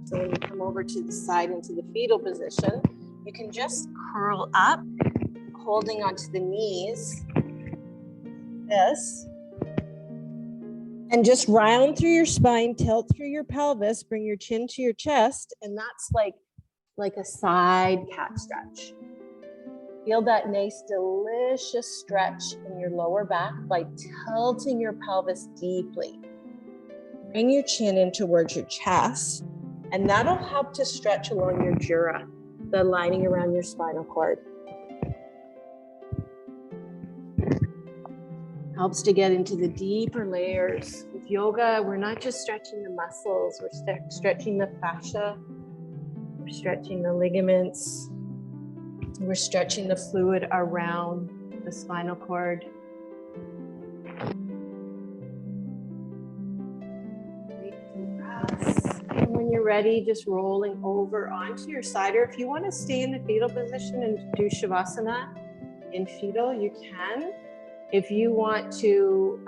So when you come over to the side into the fetal position, you can just curl up, holding onto the knees, this, and just round through your spine, tilt through your pelvis, bring your chin to your chest, and that's like a side cat stretch. Feel that nice, delicious stretch in your lower back by tilting your pelvis deeply. Bring your chin in towards your chest, and that'll help to stretch along your dura, the lining around your spinal cord. Helps to get into the deeper layers. With yoga, we're not just stretching the muscles, we're stretching the fascia, we're stretching the ligaments, we're stretching the fluid around the spinal cord. And when you're ready, just rolling over onto your side, or if you want to stay in the fetal position and do Shavasana in fetal, you can. If you want to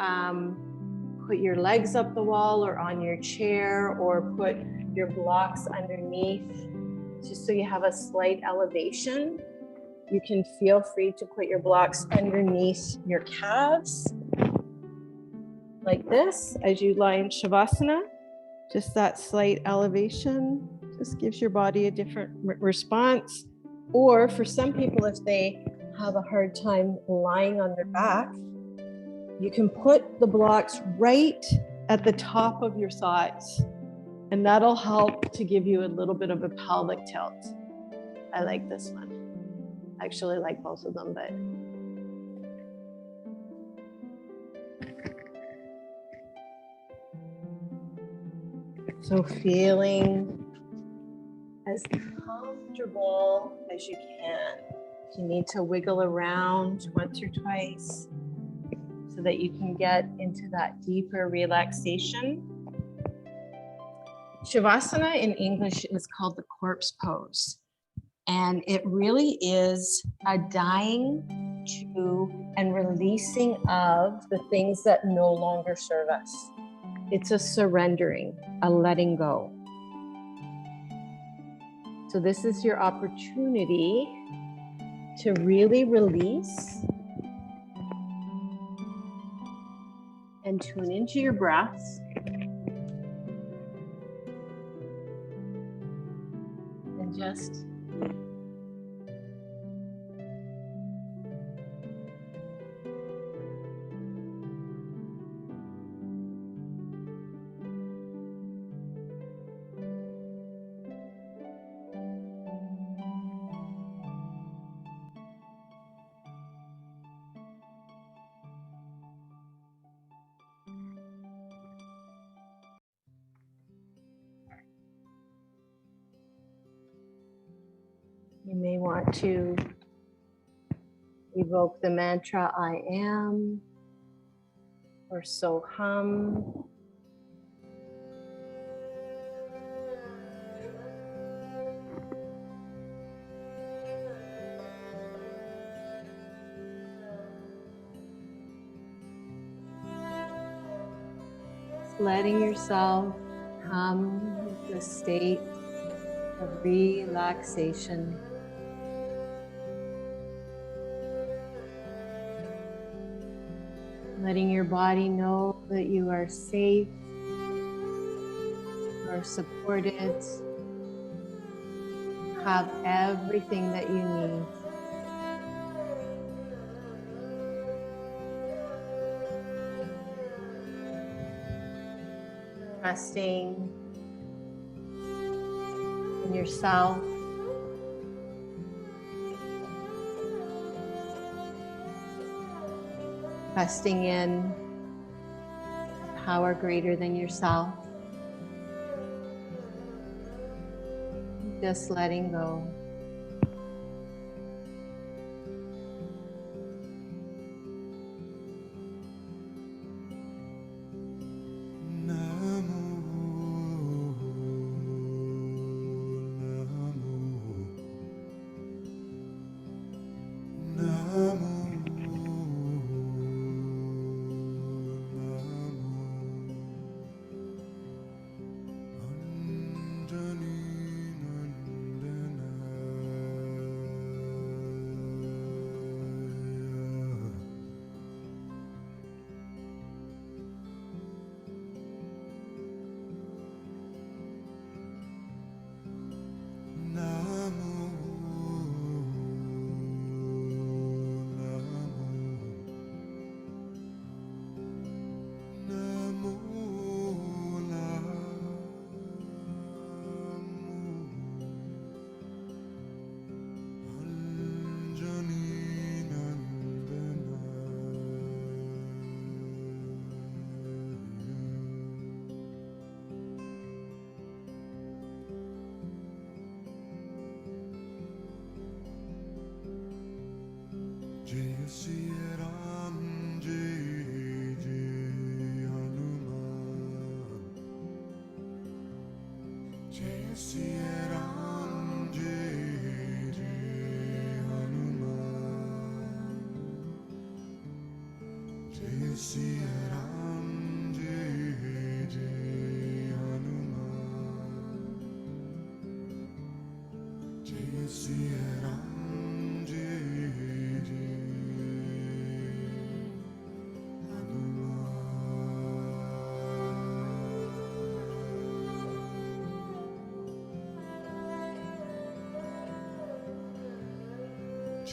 put your legs up the wall or on your chair, or put your blocks underneath, just so you have a slight elevation, you can feel free to put your blocks underneath your calves, like this, as you lie in Shavasana. Just that slight elevation just gives your body a different response. Or for some people, if they have a hard time lying on their back, you can put the blocks right at the top of your thighs, and that'll help to give you a little bit of a pelvic tilt. I like this one. I actually like both of them, but so feeling as comfortable as you can. If you need to wiggle around once or twice so that you can get into that deeper relaxation. Shavasana in English is called the corpse pose. And it really is a dying to and releasing of the things that no longer serve us. It's a surrendering, a letting go. So this is your opportunity to really release and tune into your breaths. And just you may want to evoke the mantra I am or so hum. Just letting yourself come into a state of relaxation. Letting your body know that you are safe, you are supported, you have everything that you need. Trusting in yourself. Trusting in a power greater than yourself. Just letting go. Jai Shri Ram, Jai Jai Hanuman. Jai Shri Ram, Jai Jai Hanuman. Jai Shri Ram, Jai Jai Hanuman. Jai Shri Ram, Jai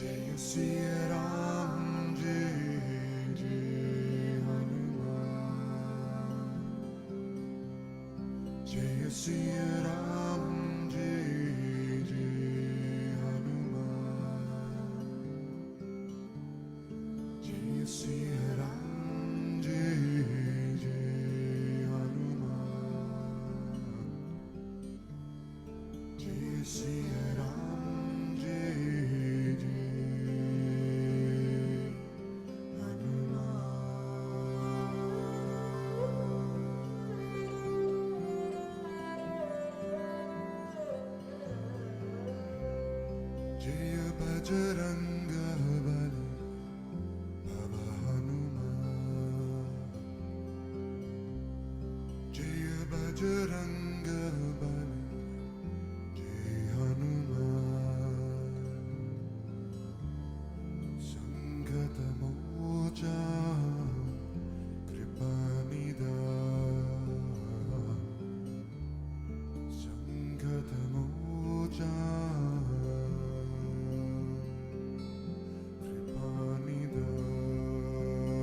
Jai Shri Ram, Jai Jai Hanuman. Jai Shri Ram, Jai Jai Hanuman. Jai Shri Ram, Jai Jai Hanuman. Jai Shri Ram, Jai Jai Jaya Bajranga Bali Baba Hanuman. Jaya Bajranga Bali Jai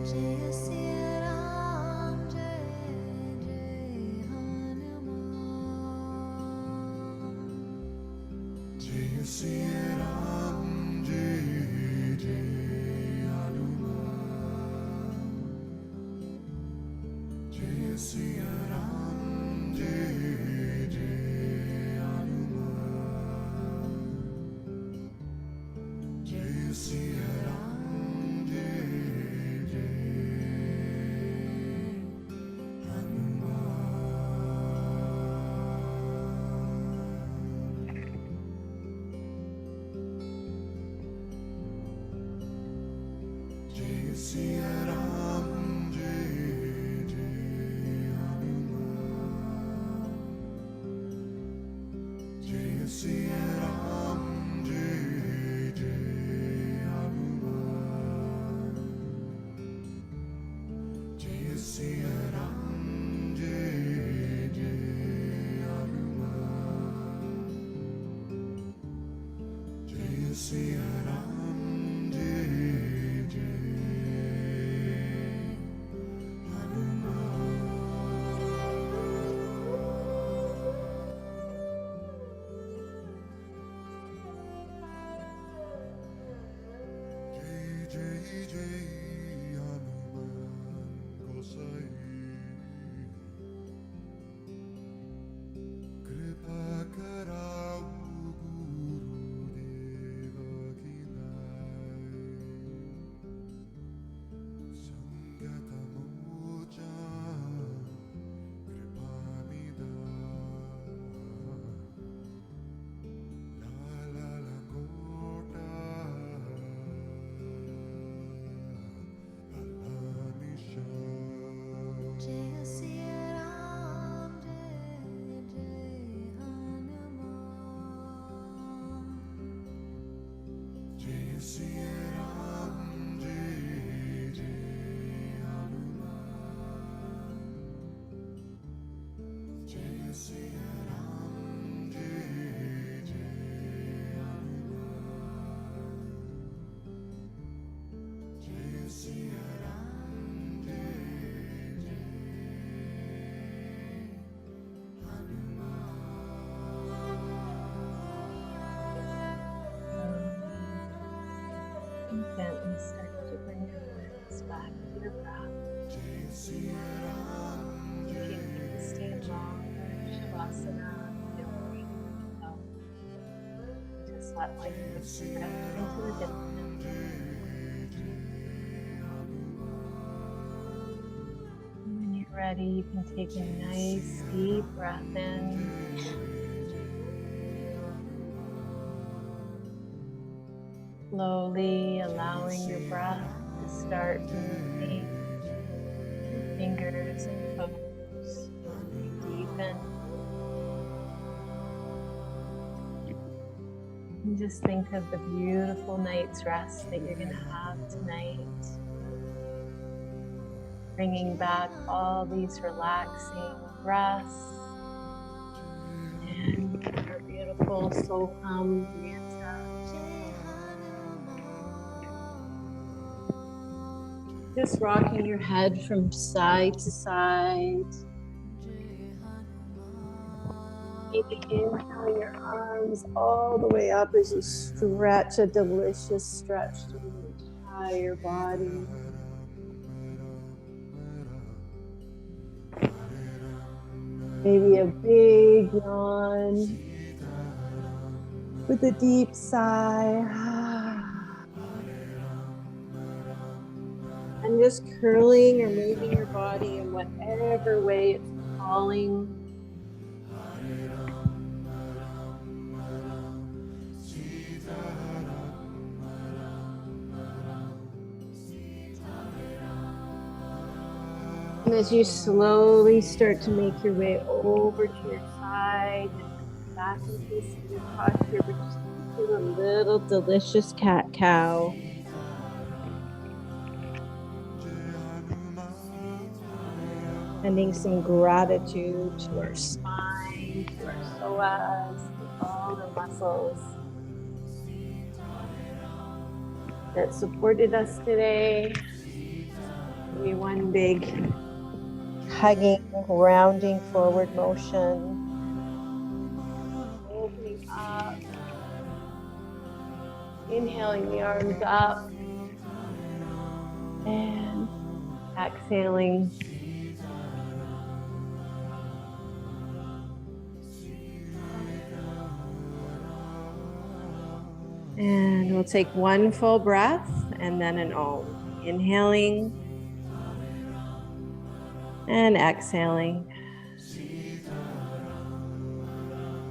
Jai Siya Ram, Jai Jai Hanuman. Jai Siya Ram, Jai Jai Hanuman. Jai Siya Ram, Jai Jai Jai Siya Ram, Jai Jai Hanuman. Jai Siya Ram, Jai Jai Hanuman. Jai Siya Ram, Jai Jai Hanuman. Jai Siya Ram, Jai Jai Jai Jai Hanuman Gosai. Kripa karao Gurudeva Kinai. Sangata Mochan Kripa Nida. La la la kota. Allah Nisha. Jai Siya Ram, Jai Jai Hanuman. Jai Siya Ram, Jai Jai Hanuman. Jai Siya Ram, Jai Jai Hanuman. Jai Siya Ram, Jai And gently start to bring your awareness back to your breath. If you need to stay longer in Shavasana, feel free to do so. Just let life drift into the distance. And when you're ready, you can take a nice deep breath in. Slowly allowing your breath to start moving your fingers and toes. Deepen. And just think of the beautiful night's rest that you're going to have tonight. Bringing back all these relaxing breaths and your beautiful sacrum. Just rocking your head from side to side. Maybe inhale your arms all the way up as you stretch, a delicious stretch through the entire body. Maybe a big yawn with a deep sigh. And just curling or moving your body in whatever way it's calling. And as you slowly start to make your way over to your side, back into the seated posture, but just do a little delicious cat-cow. Sending some gratitude to our spine, to our psoas, to all the muscles that supported us today. Maybe one big hugging, rounding forward motion. Opening up. Inhaling the arms up. And exhaling. And we'll take one full breath and then an Om. Inhaling and exhaling.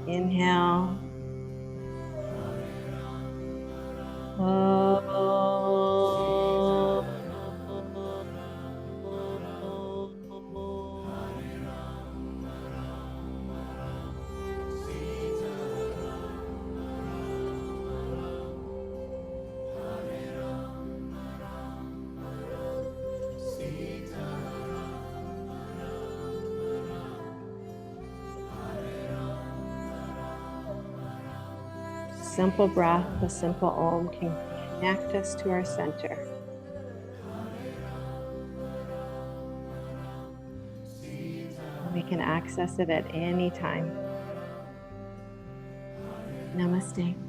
Inhale. Simple breath, a simple Om can connect us to our center. We can access it at any time. Namaste.